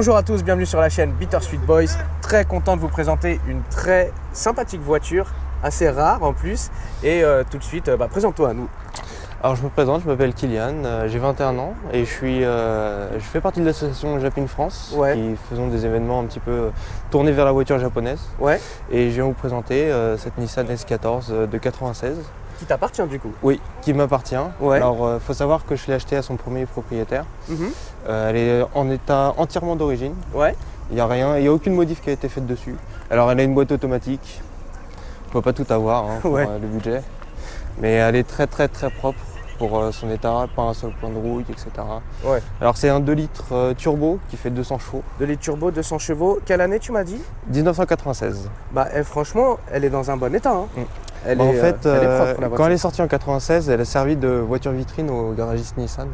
Bonjour à tous, bienvenue sur la chaîne Bittersweet Boys. Très content de vous présenter une très sympathique voiture, assez rare en plus. Et tout de suite, présente-toi à nous. Alors je me présente, je m'appelle Kylian, j'ai 21 ans et je fais partie de l'association Japin France qui faisons des événements un petit peu tournés vers la voiture japonaise. Et je viens vous présenter cette Nissan S14 de 96. Qui t'appartient du coup? Oui, qui m'appartient. Alors faut savoir que je l'ai acheté à son premier propriétaire. Elle est en état entièrement d'origine. Il n'y a rien, il n'y a aucune modif qui a été faite dessus. Alors elle a une boîte automatique, on ne peut pas tout avoir pour le budget. Mais elle est très propre pour son état, pas un seul point de rouille, etc. Alors c'est un 2 litres turbo qui fait 200 chevaux. 2 litres turbo, 200 chevaux. Quelle année tu m'as dit? 1996. Franchement, elle est dans un bon état. Elle est propre, la voiture. Quand elle est sortie en 96, elle a servi de voiture vitrine au garagiste Nissan.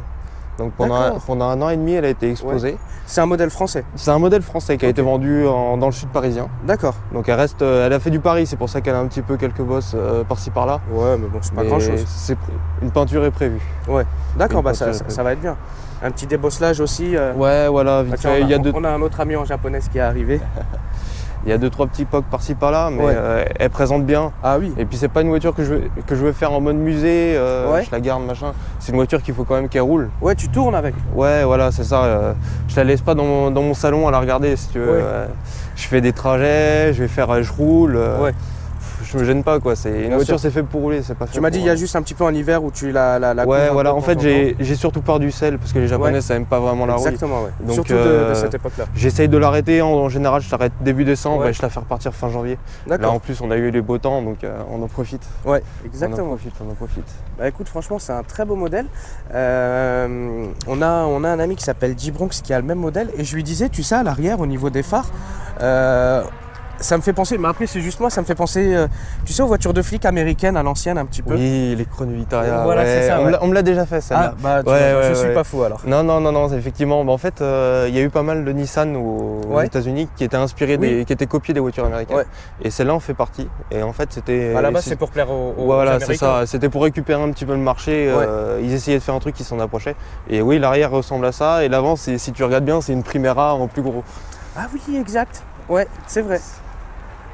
Donc pendant un an et demi, elle a été exposée. C'est un modèle français? C'est un modèle français qui a été vendu dans le sud parisien. D'accord. Donc elle a fait du Paris, c'est pour ça qu'elle a un petit peu quelques bosses par-ci par-là. Ouais, mais bon, c'est pas grand-chose. Une peinture est prévue. D'accord, ça va être bien. Un petit débosselage aussi. Voilà, vite fait. On a un autre ami en japonaise qui est arrivé. Il y a 2-3 petits pocs par-ci par-là, mais elle présente bien. Ah oui. Et puis c'est pas une voiture que je veux faire en mode musée, je la garde, machin. C'est une voiture qu'il faut quand même qu'elle roule. Ouais, tu tournes avec. Ouais, voilà, c'est ça. Je la laisse pas dans mon salon à la regarder, si tu veux. Je fais des trajets, je roule. Je me gêne pas, quoi. Une voiture, c'est fait pour rouler, c'est pas fait. Tu m'as dit il y a juste un petit peu en hiver où tu la ouais, voilà. En fait, j'ai surtout peur du sel parce que les Japonais, ça aime pas vraiment la rouille. Exactement, Donc, surtout de cette époque-là. J'essaye de l'arrêter. En général, je l'arrête début décembre et je la fais repartir fin janvier. Là, en plus, on a eu les beaux temps, donc on en profite. Ouais, exactement. On en profite. Bah écoute, franchement, c'est un très beau modèle. On a un ami qui s'appelle J-Bronx qui a le même modèle et je lui disais, tu sais, à l'arrière, au niveau des phares, ça me fait penser, mais après c'est juste moi, ça me fait penser, tu sais, aux voitures de flics américaines à l'ancienne un petit peu. Oui, les Chrono Victoria. Voilà, c'est ça. On me l'a déjà fait, celle-là. Je suis pas fou alors. Non, effectivement. En fait, il y a eu pas mal de Nissan aux États-Unis qui étaient inspirés, qui étaient copiés des voitures américaines. Et celle-là en fait partie. Et en fait, c'était. À la base, c'est pour plaire aux voilà, Américains. C'est ça. C'était pour récupérer un petit peu le marché. Ils essayaient de faire un truc qui s'en approchait. Et oui, l'arrière ressemble à ça. Et l'avant, si tu regardes bien, c'est une Primera en plus gros. Ah oui, exact. Ouais, c'est vrai.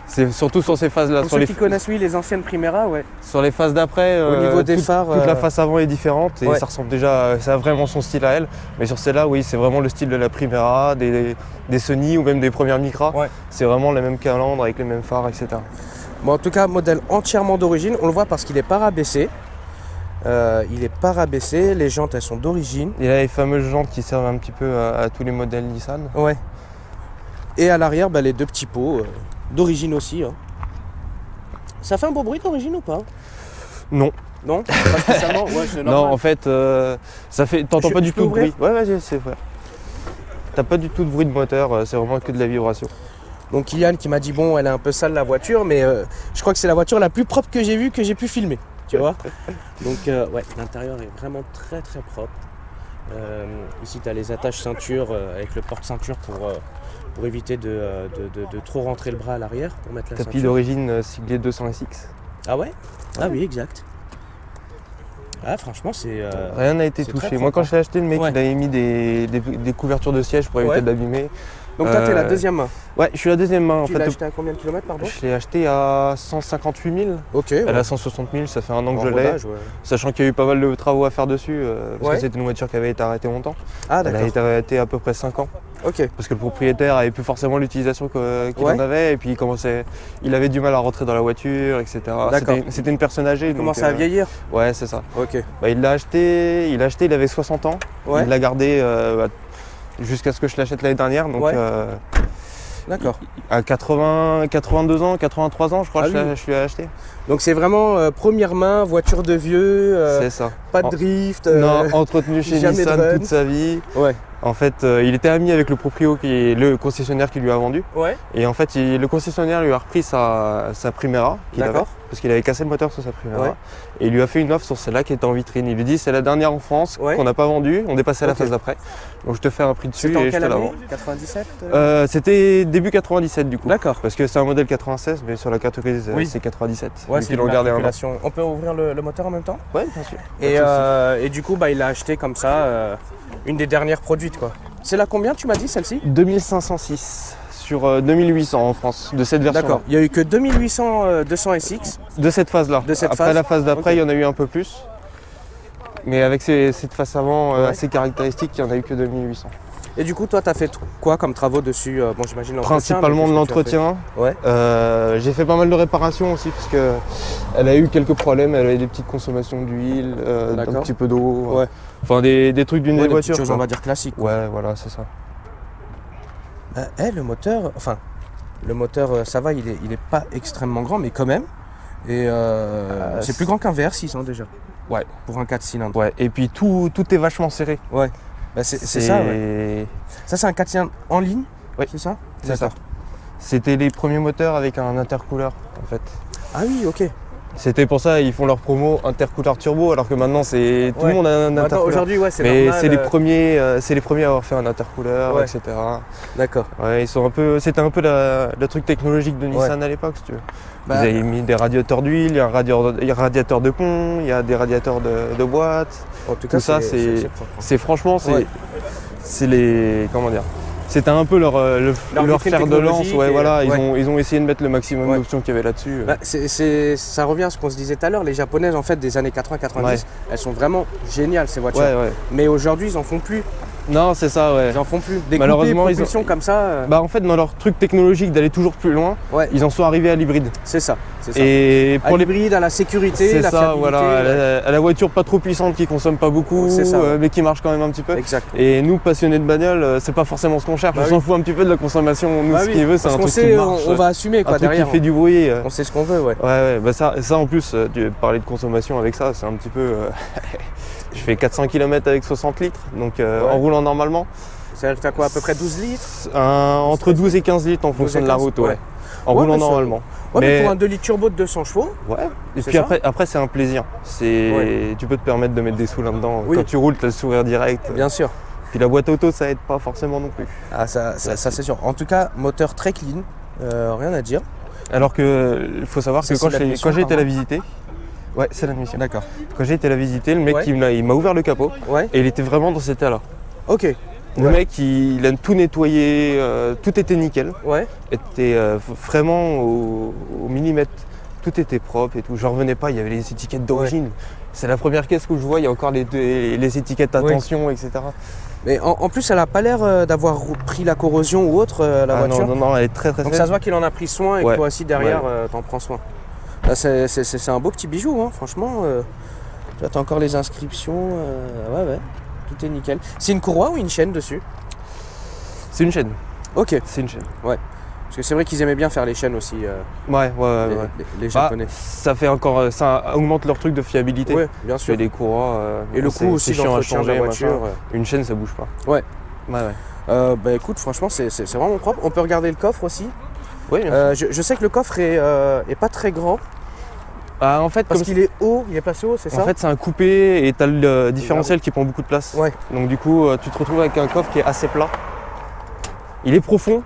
C'est surtout sur ces phases-là. Pour ceux qui connaissent les anciennes Primera, Sur les phases d'après, au niveau des phares, toute la face avant est différente et ça ressemble déjà, ça a vraiment son style à elle. Mais sur celle-là, oui, c'est vraiment le style de la Primera, des Sony ou même des premières Micra. C'est vraiment la même calandre avec les mêmes phares, etc. Bon, en tout cas, modèle entièrement d'origine. On le voit parce qu'il est pas rabaissé. Les jantes elles sont d'origine. Il a les fameuses jantes qui servent un petit peu à tous les modèles Nissan. Et à l'arrière, les deux petits pots. D'origine aussi. Ça fait un beau bruit d'origine ou pas? Non. Non, pas spécialement. C'est normal. Non, en fait, ça fait. T'entends pas du tout de bruit. Ouais, vas-y, c'est vrai. T'as pas du tout de bruit de moteur, c'est vraiment que de la vibration. Donc Kylian qui m'a dit bon, elle est un peu sale la voiture, mais je crois que c'est la voiture la plus propre que j'ai vue, que j'ai pu filmer. Tu vois. Donc l'intérieur est vraiment très propre. Ici, tu as les attaches ceinture avec le porte-ceinture pour éviter de trop rentrer le bras à l'arrière pour mettre la ceinture. Tapis d'origine siglé 200 SX. Ah ouais? Ah oui, exact. Ah franchement, c'est... rien n'a été touché. Moi, quand je l'ai acheté, le mec il avait mis des couvertures de siège pour éviter d'abîmer. Donc toi, t'es la deuxième main? Ouais, je suis la deuxième main. Tu l'as acheté à combien de kilomètres, pardon? Je l'ai acheté à 158 000. Ok. Elle a 160 000, ça fait un an que je l'ai. Sachant qu'il y a eu pas mal de travaux à faire dessus, parce que c'était une voiture qui avait été arrêtée longtemps. Ah d'accord. Elle a été arrêtée à peu près 5 ans. Ok. Parce que le propriétaire avait plus forcément l'utilisation qu'il en avait, et puis il avait du mal à rentrer dans la voiture, etc. C'était une personne âgée. Il commençait à vieillir? Ouais, c'est ça. Ok. Il l'a acheté, il avait 60 ans. Il l'a gardé jusqu'à ce que je l'achète l'année dernière. Donc, d'accord. À 82 ans, 83 ans, je crois que je l'ai acheté. Donc c'est vraiment première main, voiture de vieux, c'est ça. Pas de drift. Non, entretenu chez Nissan toute sa vie. En fait, il était ami avec le proprio qui est le concessionnaire qui lui a vendu. Et en fait, le concessionnaire lui a repris sa Primera qu'il avait, parce qu'il avait cassé le moteur sur sa Primera. Et il lui a fait une offre sur celle-là qui était en vitrine. Il lui dit c'est la dernière en France qu'on n'a pas vendue, on est passé à la phase d'après. Donc je te fais un prix dessus et je te la vends. 97 C'était début 97 du coup. D'accord. Parce que c'est un modèle 96, mais sur la carte grise c'est 97. C'est une immatriculation. On peut ouvrir le moteur en même temps? Ouais, bien sûr. Et du coup, il a acheté comme ça une des dernières produites quoi. C'est la combien tu m'as dit celle-ci? 2506 sur 2800 en France, de cette version. D'accord, il n'y a eu que 2800 200SX. De cette phase-là. Après la phase d'après, il y en a eu un peu plus. Mais avec cette phase avant assez caractéristique, il n'y en a eu que 2800. Et du coup, toi, tu as fait quoi comme travaux dessus? Bon, j'imagine l'entretien. Principalement de l'entretien. Ouais. J'ai fait pas mal de réparations aussi, parce qu'elle a eu quelques problèmes. Elle avait des petites consommations d'huile, un petit peu d'eau. Ouais. Enfin, des trucs d'une des voitures. Des choses, on va dire, classiques. Ouais, voilà, c'est ça. Le moteur, ça va, il est pas extrêmement grand, mais quand même. Et c'est plus grand qu'un VR6 déjà. Ouais. Pour un 4 cylindres. Ouais. Et puis tout est vachement serré. Ouais. C'est ça, ouais. Ça, c'est un 4 cylindres en ligne, oui. C'est ça? C'est ça. C'était les premiers moteurs avec un intercooler, en fait. Ah oui, ok. C'était pour ça, ils font leur promo intercooler turbo, alors que maintenant, tout le monde a un intercooler. Aujourd'hui, ouais, c'est normal. Mais c'est les premiers à avoir fait un intercooler, etc. D'accord. Ouais, c'était un peu le truc technologique de Nissan à l'époque, si tu veux. Ils avaient mis des radiateurs d'huile, il y a un radiateur de pont, il y a des radiateurs de boîte. En tout cas, ça, c'est franchement, c'est les, comment dire, c'était un peu leur fer de lance. Ouais, voilà, ils ont essayé de mettre le maximum d'options qu'il y avait là-dessus. Ça revient à ce qu'on se disait tout à l'heure. Les japonaises, en fait, des années 80-90, elles sont vraiment géniales, ces voitures. Mais aujourd'hui, ils en font plus. Non, c'est ça, ouais. Ils en font plus. Des malheureusement, propulsions comme ça. En fait, dans leur truc technologique d'aller toujours plus loin, ils en sont arrivés à l'hybride. C'est ça. Et pour l'hybride, à la sécurité, la fiabilité. Voilà, à la voiture pas trop puissante qui consomme pas beaucoup, mais qui marche quand même un petit peu. Exactement. Et nous, passionnés de bagnole, c'est pas forcément ce qu'on cherche. On s'en fout un petit peu de la consommation. Nous, ce qu'il veut, c'est un truc qui marche. On va assumer quoi, un truc derrière. Qui fait du bruit. On sait ce qu'on veut, ça en plus, parler de consommation avec ça, c'est un petit peu. Je fais 400 km avec 60 litres, donc en roulant normalement. C'est-à-dire que tu as quoi, à peu près 12 litres entre 12 et 15 litres en fonction de la route, en roulant normalement. Mais pour un 2 litres turbo de 200 chevaux. Ouais, et puis après c'est un plaisir. Tu peux te permettre de mettre des sous là-dedans. Quand tu roules, tu as le sourire direct. Bien sûr. Puis la boîte auto, ça aide pas forcément non plus. Ah, ça c'est sûr. En tout cas, moteur très clean, rien à dire. Alors qu'il faut savoir que quand j'ai été la visiter, ouais, c'est l'admission. D'accord. Quand j'ai été la visiter, le mec il m'a ouvert le capot et il était vraiment dans cet état-là. Ok. Le mec, il a tout nettoyé, tout était nickel. Était vraiment au millimètre. Tout était propre et tout. J'en revenais pas, il y avait les étiquettes d'origine. C'est la première caisse que je vois, il y a encore les étiquettes attention, etc. Mais en plus, elle n'a pas l'air d'avoir pris la corrosion ou autre, la voiture. Non, elle est très Donc ça se voit qu'il en a pris soin et que toi aussi derrière, t'en prends soin. Là, c'est un beau petit bijou, hein, franchement. J'attends encore les inscriptions. Tout est nickel. C'est une courroie ou une chaîne dessus? C'est une chaîne. Ok. C'est une chaîne. Ouais. Parce que c'est vrai qu'ils aimaient bien faire les chaînes aussi. Les Japonais. Ça augmente leur truc de fiabilité. Ouais, bien sûr. Et les courroies. Et le coût aussi d'entretien de la voiture. Une chaîne, ça bouge pas. Ouais. Écoute, franchement, c'est vraiment propre. On peut regarder le coffre aussi. Oui. Je sais que le coffre est pas très grand. En fait, parce qu'il est haut, il est placé haut, c'est ça? En fait, c'est un coupé et tu as le différentiel qui prend beaucoup de place. Ouais. Donc du coup, tu te retrouves avec un coffre qui est assez plat. Il est profond.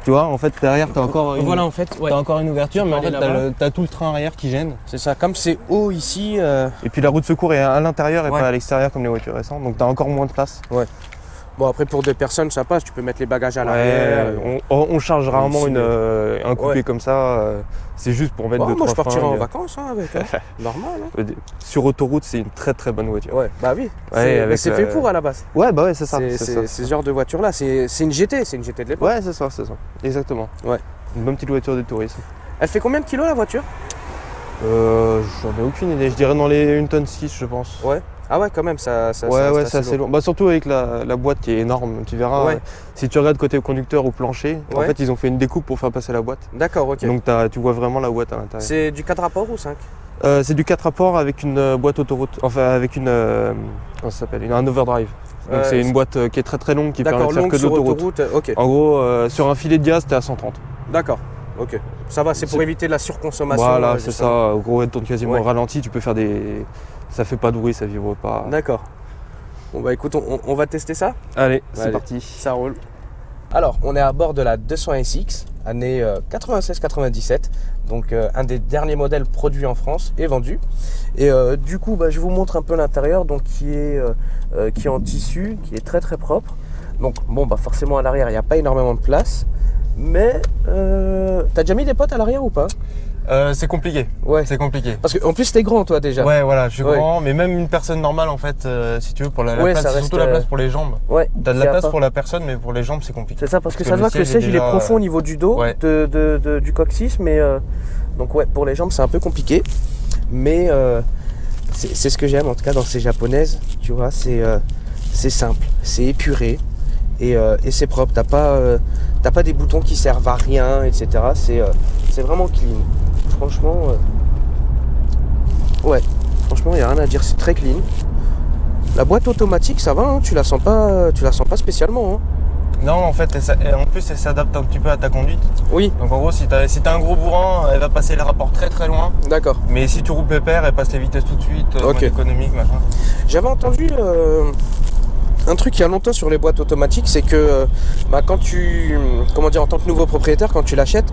Tu vois, en fait, derrière, tu as encore une ouverture, mais en fait, tu as tout le train arrière qui gêne. C'est ça, comme c'est haut ici. Et puis la roue de secours est à l'intérieur et pas à l'extérieur comme les voitures récentes, donc tu as encore moins de place. Ouais. Bon, après, pour 2 personnes, ça passe, tu peux mettre les bagages à l'arrière. On charge rarement un coupé comme ça, c'est juste pour mettre 2-3 moi, je partirai en vacances avec, normal. Hein. Sur autoroute, c'est une très très bonne voiture. Ouais, bah oui, c'est fait pour à la base. Ouais, bah ouais, c'est ça. C'est ce genre de voiture-là, c'est une GT de l'époque. Ouais, c'est ça, exactement. Ouais. Une bonne petite voiture de tourisme. Elle fait combien de kilos la voiture? J'en ai aucune idée, je dirais dans les 1,6 tonne, je pense. Ouais. Ah ouais, quand même, ça c'est assez lourd. Bah, surtout avec la boîte qui est énorme, tu verras. Si tu regardes côté conducteur ou plancher, en fait, ils ont fait une découpe pour faire passer la boîte. D'accord, ok. Donc tu vois vraiment la boîte à l'intérieur. C'est du 4 rapports ou 5? C'est du 4 rapports avec une boîte autoroute, enfin avec comment ça s'appelle, un overdrive. Donc c'est une boîte qui est très très longue qui permet de faire que de l'autoroute. Okay. En gros, sur un filet de gaz, t'es à 130. D'accord. Ok. Ça va, c'est pour éviter la surconsommation. Voilà, c'est ça. En gros, elle tourne quasiment au ralenti, tu peux faire des... Ça fait pas de bruit, ça vibre pas. D'accord. Bon bah écoute, on va tester ça. Allez, c'est parti. Ça roule. Alors, on est à bord de la 200SX, année 96-97. Donc un des derniers modèles produits en France et vendus. Et du coup, je vous montre un peu l'intérieur, donc qui est en tissu, qui est très très propre. Donc bon, bah forcément à l'arrière, il n'y a pas énormément de place. Mais t'as déjà mis des potes à l'arrière ou pas? C'est compliqué. Ouais. C'est compliqué. Parce qu'en plus t'es grand toi déjà. Ouais, voilà, je suis grand, mais même une personne normale en fait, si tu veux, pour la place, c'est surtout la place pour les jambes. Ouais. T'as de la place pour la personne, mais pour les jambes c'est compliqué. C'est ça, parce que ça se voit que le siège il est profond au niveau du dos, du coccyx, mais donc ouais, pour les jambes c'est un peu compliqué. Mais c'est ce que j'aime en tout cas dans ces japonaises, tu vois, c'est simple, c'est épuré et c'est propre. T'as pas des boutons qui servent à rien, etc. C'est vraiment clean. Franchement, ouais, franchement, il n'y a rien à dire, c'est très clean. La boîte automatique, ça va, hein, tu la sens pas spécialement. Hein. Non, en fait, en plus, elle s'adapte un petit peu à ta conduite. Oui. Donc en gros, si t'as un gros bourrin, elle va passer les rapports très très loin. D'accord. Mais si tu roules pépère, elle passe les vitesses tout de suite, mode économique, machin. J'avais entendu un truc il y a longtemps sur les boîtes automatiques, c'est que quand en tant que nouveau propriétaire, quand tu l'achètes,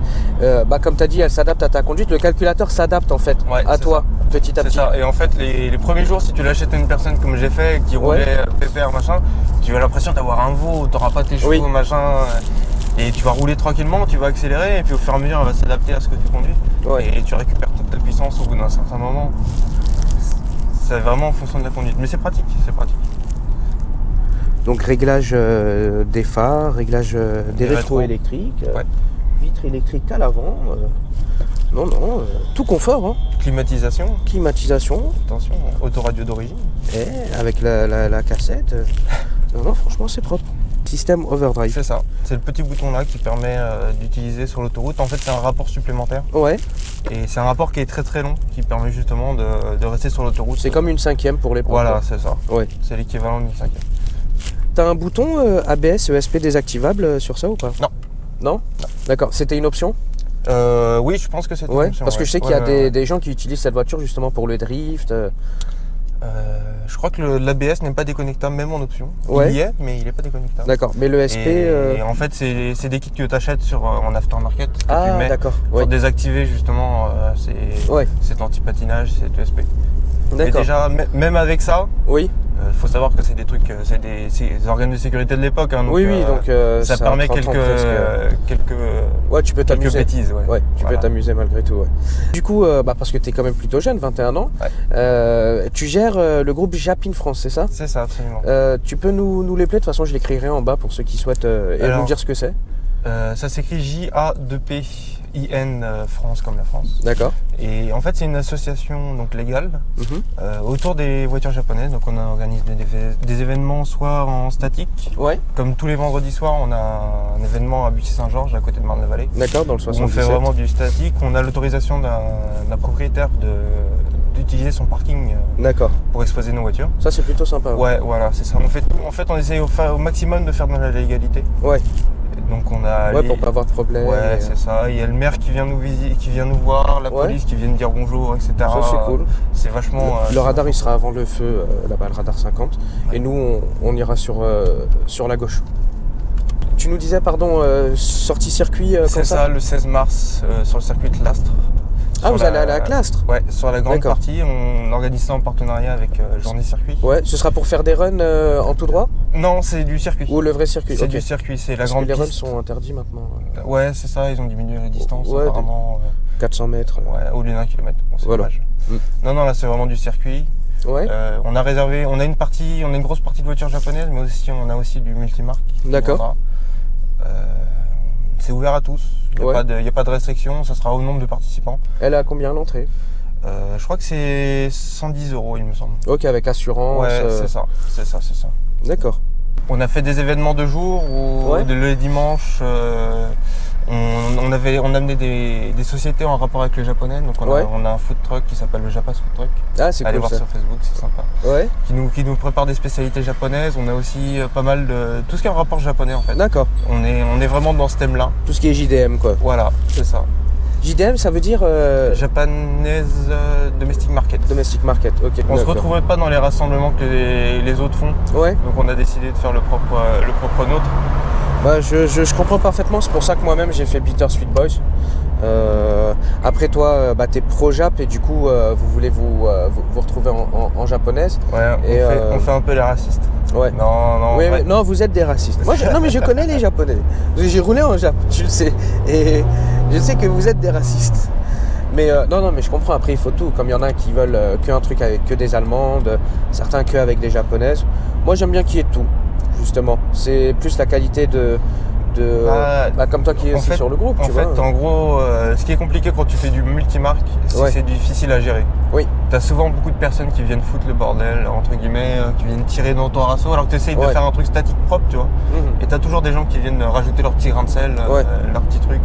comme tu as dit, elle s'adapte à ta conduite, le calculateur s'adapte en fait à toi, petit à petit. C'est ça, et en fait les premiers jours, si tu l'achètes à une personne comme j'ai fait, qui roulait pépère, machin, tu as l'impression d'avoir un veau, tu n'auras pas tes chevaux, machin, et tu vas rouler tranquillement, tu vas accélérer, et puis au fur et à mesure, elle va s'adapter à ce que tu conduis, et tu récupères toute ta puissance au bout d'un certain moment. C'est vraiment en fonction de la conduite, mais c'est pratique, Donc réglage des phares, réglage des rétros électriques, vitres électriques à l'avant, tout confort. Hein. Climatisation. Attention, autoradio d'origine. Avec la cassette. Non, franchement c'est propre. Système overdrive. C'est ça, c'est le petit bouton là qui permet d'utiliser sur l'autoroute. En fait c'est un rapport supplémentaire. Ouais. Et c'est un rapport qui est très très long, qui permet justement de rester sur l'autoroute. C'est comme une 5e pour les points. Voilà, c'est ça. Ouais. C'est l'équivalent d'une 5e. T'as un bouton ABS, ESP désactivable sur ça ou pas? Non. Non. D'accord, c'était une option? Oui, je pense que c'était une option. Parce que je sais qu'il y a des gens qui utilisent cette voiture justement pour le drift. Je crois que l'ABS n'est pas déconnectable, même en option. Il y est, mais il n'est pas déconnectable. D'accord, mais le SP... Et en fait, c'est des kits que tu achètes en aftermarket. Que tu mets d'accord. Pour désactiver justement cet anti-patinage, cet ESP. Mais déjà, même avec ça, faut savoir que c'est des trucs, c'est des organes de sécurité de l'époque. Hein, donc, ça permet quelques bêtises. Tu peux t'amuser malgré tout. Ouais. Du coup, parce que tu es quand même plutôt jeune, 21 ans, tu gères le groupe Japin France, c'est ça? C'est ça, absolument. Tu peux nous les plaire, de toute façon je l'écrirai en bas pour ceux qui souhaitent nous dire ce que c'est. Ça s'écrit JA2PIN France comme la France. D'accord. Et en fait c'est une association donc légale autour des voitures japonaises. Donc on organise des événements soit en statique, comme tous les vendredis soirs on a un événement à Bussy-Saint-Georges à côté de Marne-la-Vallée. D'accord, dans le 77. On fait vraiment du statique. On a l'autorisation d'un propriétaire d'utiliser son parking pour exposer nos voitures. Ça c'est plutôt sympa. Ouais, voilà, c'est ça. On fait tout. En fait on essaye au maximum de faire dans la légalité. Ouais. Donc on a pour pas avoir de problème. Ouais, c'est ça. Il y a le maire qui vient nous visiter, qui vient nous voir, la police qui vient nous dire bonjour, etc. Ça c'est cool. C'est vachement. Le radar il sera avant le feu, là-bas, le radar 50. Et nous on ira sur la gauche. Tu nous disais, sortie circuit c'est ça, le 16 mars sur le circuit de Lastre. Vous allez aller à Clastres? Ouais, sur la grande partie, on organise ça en partenariat avec Journée Circuit. Ouais, ce sera pour faire des runs en tout droit? Non, c'est du circuit. Ou le vrai circuit? C'est du circuit, c'est la grande piste. Les runs sont interdits maintenant. Ouais, c'est ça, ils ont diminué les distances apparemment. 400 mètres. Ouais, au lieu d'1 kilomètre. Bon, c'est dommage. Non, là c'est vraiment du circuit. Ouais. On a réservé, on a une grosse partie de voitures japonaises, mais aussi on a aussi du multimarque. D'accord. C'est ouvert à tous. Il n'y a pas de restriction, ça sera au nombre de participants. Elle est à combien l'entrée? Je crois que c'est 110 €, il me semble. Ok, avec assurance. Ouais, c'est ça. D'accord. On a fait des événements de jour où le dimanche, on amenait des sociétés en rapport avec le japonais. Donc on a un food truck qui s'appelle le Japas Food Truck. Ah, c'est cool. Allez voir sur Facebook, c'est sympa. Ouais. Qui nous prépare des spécialités japonaises. On a aussi pas mal de tout ce qui est en rapport japonais en fait. D'accord. On est vraiment dans ce thème-là. Tout ce qui est JDM quoi. Voilà, c'est ça. JDM, ça veut dire Japanese Domestic Market. Domestic Market, ok. On se retrouverait pas dans les rassemblements que les autres font. Ouais. Donc on a décidé de faire le propre nôtre. Je comprends parfaitement, c'est pour ça que moi-même j'ai fait Bittersweet Boys. Après toi, t'es pro-jap et du coup vous voulez vous retrouver en japonaise. Ouais, on fait un peu les racistes. Ouais. Non, oui, non, vous êtes des racistes. Moi, non, mais je connais les Japonais. J'ai roulé en Japon, tu le sais. Et je sais que vous êtes des racistes. Mais non, mais je comprends. Après, il faut tout. Comme il y en a qui veulent qu'un truc avec que des Allemandes, certains que avec des Japonaises. Moi, j'aime bien qu'il y ait tout, justement. C'est plus la qualité comme toi qui es aussi sur le groupe, tu vois. En gros, ce qui est compliqué quand tu fais du multimarque, c'est que c'est difficile à gérer. Oui. T'as souvent beaucoup de personnes qui viennent foutre le bordel, entre guillemets, qui viennent tirer dans ton raceau, alors que tu essayes de faire un truc statique propre, tu vois. Et t'as toujours des gens qui viennent rajouter leur petit grain de sel, leur petit truc.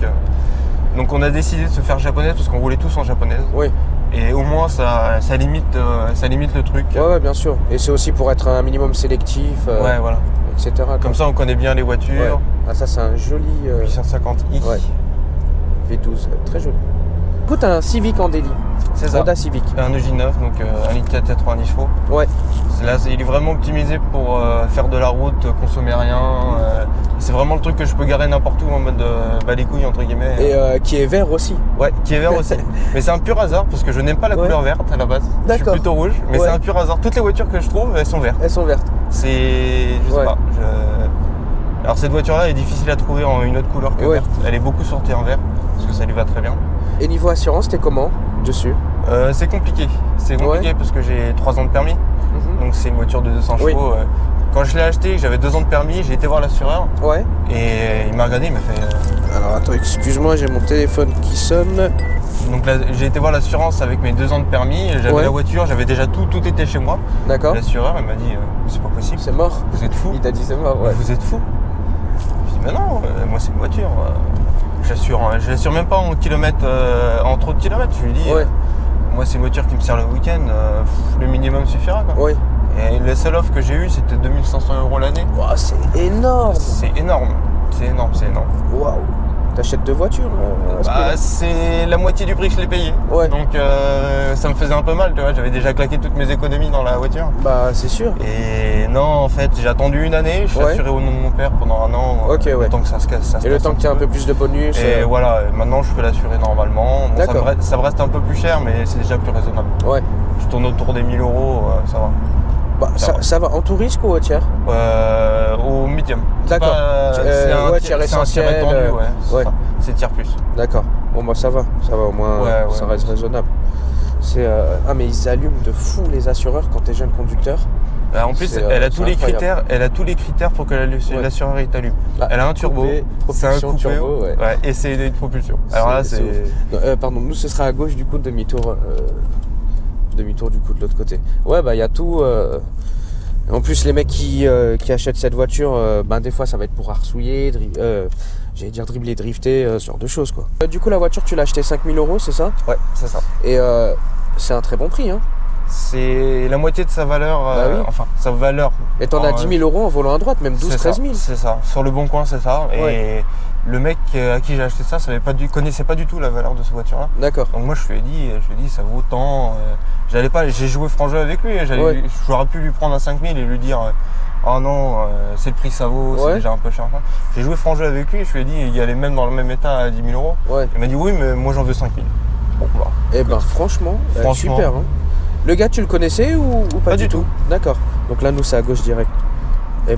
Donc on a décidé de se faire japonaise parce qu'on roulait tous en japonaise. Oui. Et au moins ça limite le truc. Ouais, bien sûr. Et c'est aussi pour être un minimum sélectif. Voilà. Etc. Comme ça on connaît bien les voitures. Ouais. Ah, ça c'est un joli 850i. Ouais. V12, très joli. Écoute, un Civic en délit. C'est ça. Honda Civic. Un EJ9, donc 1 litre 4 à 90 chevaux. Ouais. Là, il est vraiment optimisé pour faire de la route, consommer rien. C'est vraiment le truc que je peux garer n'importe où en mode les couilles entre guillemets. Et qui est vert aussi. Ouais, qui est vert aussi. Mais c'est un pur hasard parce que je n'aime pas la couleur verte à la base. D'accord. Je suis plutôt rouge, mais c'est un pur hasard. Toutes les voitures que je trouve, elles sont vertes. Elles sont vertes. Je sais pas. Alors cette voiture-là est difficile à trouver en une autre couleur que verte. Elle est beaucoup sortie en vert parce que ça lui va très bien. Et niveau assurance, t'es comment dessus? C'est compliqué. C'est compliqué parce que j'ai 3 ans de permis. Donc c'est une voiture de 200 chevaux. Quand je l'ai acheté, j'avais 2 ans de permis, j'ai été voir l'assureur. Ouais. Et il m'a regardé, il m'a fait... Alors attends, excuse-moi, j'ai mon téléphone qui sonne. Donc là, j'ai été voir l'assurance avec mes 2 ans de permis. J'avais la voiture, j'avais déjà tout était chez moi. D'accord. L'assureur, il m'a dit, c'est pas possible. C'est mort. Vous êtes fou. Il t'a dit c'est mort, ouais. Vous êtes fou. Je dis, mais non, moi c'est une voiture. Je l'assure même pas en kilomètres, en trop de kilomètres. Je lui dis, moi c'est une voiture qui me sert le week-end, le minimum suffira quoi. Oui. Et la seule offre que j'ai eue, c'était 2500 € l'année. Wow, c'est énorme. C'est énorme. Waouh. T'achètes 2 voitures c'est la moitié du prix que je l'ai payé. Ouais. Donc ça me faisait un peu mal, tu vois. J'avais déjà claqué toutes mes économies dans la voiture. Bah c'est sûr. Et non, en fait, j'ai attendu une année. Je l'ai assuré au nom de mon père pendant 1 an. Le temps que ça se casse. Et le temps qu'il y ait un peu plus de bonus. Et voilà, maintenant je peux l'assurer normalement. Bon, ça me reste un peu plus cher, mais c'est déjà plus raisonnable. Ouais. Je tourne autour des 1000 €, ça va. Bah, ça va en tout risque ou au tiers? Au médium. D'accord. C'est un tiers étendu, c'est tiers plus. D'accord. Bon bah ça va au moins, ça reste raisonnable. Mais ils allument de fou les assureurs quand t'es jeune conducteur. En plus, elle a tous les critères pour que l'assureur il t'allume. Elle a un turbo, c'est un coupé turbo, et c'est une propulsion. Alors là, pardon, nous ce sera à gauche du coup, demi-tour du coup de l'autre côté. Ouais, bah il y a tout. En plus, les mecs qui achètent cette voiture, des fois ça va être pour arsouiller, dribbler, drifter, ce genre de choses quoi. Du coup, la voiture, tu l'as achetée 5000 €, c'est ça? Ouais, c'est ça. Et c'est un très bon prix, hein. C'est la moitié de sa valeur, sa valeur. Et t'en as 10 000 € en volant à droite, même 12-13 000. C'est ça, sur le bon coin, c'est ça. Et le mec à qui j'ai acheté ça, connaissait pas du tout la valeur de cette voiture-là. D'accord. Donc moi, je lui ai dit, ça vaut tant. J'ai joué franc jeu avec lui. J'aurais pu lui prendre un 5000 et lui dire, oh non, c'est le prix que ça vaut, c'est déjà un peu cher. J'ai joué franc jeu avec lui, je lui ai dit, il allait même dans le même état à 10 000 €. Il m'a dit, oui, mais moi j'en veux 5000. Bon, bah. Et franchement, super. Hein. Le gars, tu le connaissais ou pas du tout? D'accord. Donc là, nous, c'est à gauche direct. Et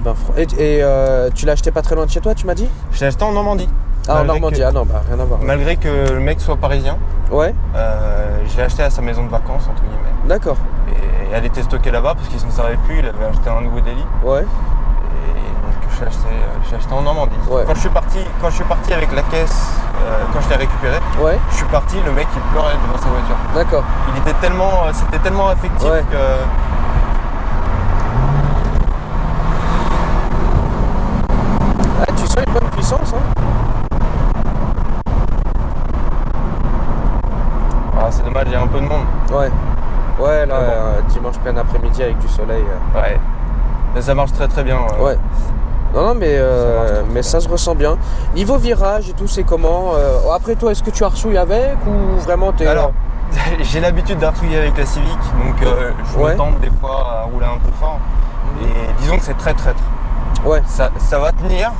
tu l'as acheté pas très loin de chez toi, tu m'as dit? Je l'ai acheté en Normandie. En Normandie, rien à voir. Malgré que le mec soit parisien. Ouais. Je l'ai acheté à sa maison de vacances, entre guillemets. D'accord. Et elle était stockée là-bas parce qu'il ne savait plus, il avait acheté un nouveau délit. Ouais. Et donc je l'ai acheté en Normandie. Ouais. Quand je suis parti avec la caisse, quand je l'ai récupéré, je suis parti, le mec il pleurait devant sa voiture. D'accord. C'était tellement affectif que. Ah, tu sens une bonne puissance, hein? C'est dommage, il y a un peu de monde. Ouais, là, dimanche plein après-midi avec du soleil. Ouais. Mais ça marche très très bien. Ouais. Non, mais ça se ressent bien. Niveau virage et tout, c'est comment? Après toi, est-ce que tu arsouilles avec ou vraiment t'es... Alors, j'ai l'habitude d'arsouiller avec la Civic, donc je me tente des fois à rouler un peu fort. Et disons que c'est très. Ouais. Ça va tenir,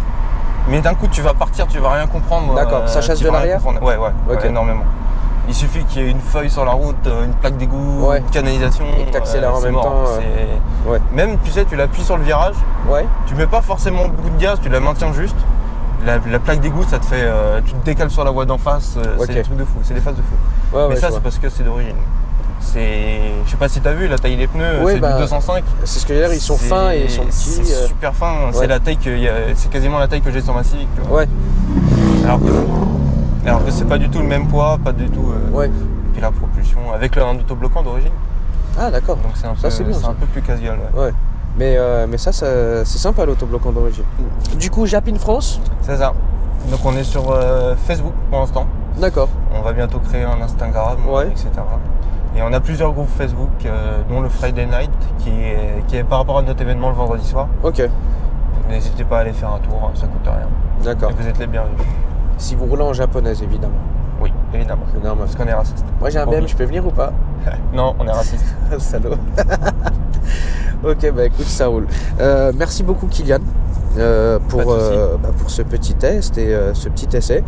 mais d'un coup tu vas partir, tu vas rien comprendre. D'accord, ça chasse de l'arrière? Ouais, énormément. Il suffit qu'il y ait une feuille sur la route, une plaque d'égout, une canalisation. Et que tu accélères en même temps. Ouais. Même, tu sais, tu l'appuies sur le virage. Ouais. Tu mets pas forcément beaucoup de gaz, tu la maintiens juste. La plaque d'égout, ça te fait. Tu te décales sur la voie d'en face. C'est des trucs de fou, c'est des phases de fou. Mais ça, c'est parce que c'est d'origine. Je sais pas si tu as vu la taille des pneus, c'est du 205. C'est ce que je veux dire, ils sont fins et ils sont petits. C'est super fin, c'est la taille c'est quasiment la taille que j'ai sur ma Civic. Tu vois. Ouais. Alors que c'est pas du tout le même poids, pas du tout. Et puis la propulsion, avec un autobloquant d'origine. Ah d'accord. Donc c'est un peu plus casual. Ouais. Mais ça c'est sympa l'autobloquant d'origine. Du coup, Japin France. C'est ça. Donc on est sur Facebook pour l'instant. D'accord. On va bientôt créer un Instagram, etc. Et on a plusieurs groupes Facebook, dont le Friday Night, qui est par rapport à notre événement le vendredi soir. Ok. Donc, n'hésitez pas à aller faire un tour, ça coûte rien. D'accord. Et vous êtes les bienvenus. Si vous roulez en japonaise, évidemment. Oui, évidemment. C'est normal. Parce qu'on est raciste. Moi j'ai un BM, je peux venir ou pas? Non, on est raciste. Salaud. Ok, bah écoute, ça roule. Merci beaucoup Kylian pour ce petit test et ce petit essai.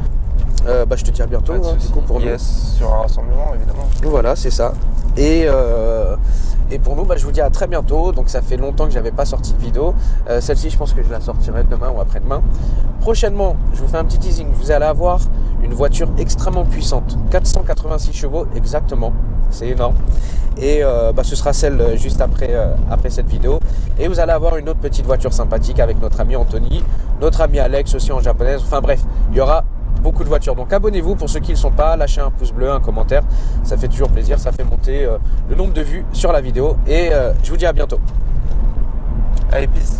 Je te dis à bientôt du coup pour nous. Sur un rassemblement évidemment. Voilà, c'est ça. Et pour nous, je vous dis à très bientôt. Donc ça fait longtemps que j'avais pas sorti de vidéo. Celle-ci, je pense que je la sortirai demain ou après-demain. Prochainement, je vous fais un petit teasing. Vous allez avoir une voiture extrêmement puissante, 486 chevaux exactement. C'est énorme. Et ce sera celle juste après cette vidéo. Et vous allez avoir une autre petite voiture sympathique avec notre ami Anthony, notre ami Alex aussi en japonaise. Enfin bref, il y aura beaucoup de voitures. Donc abonnez-vous pour ceux qui ne le sont pas, lâchez un pouce bleu, un commentaire. Ça fait toujours plaisir, ça fait monter le nombre de vues sur la vidéo. Et je vous dis à bientôt. Allez, peace.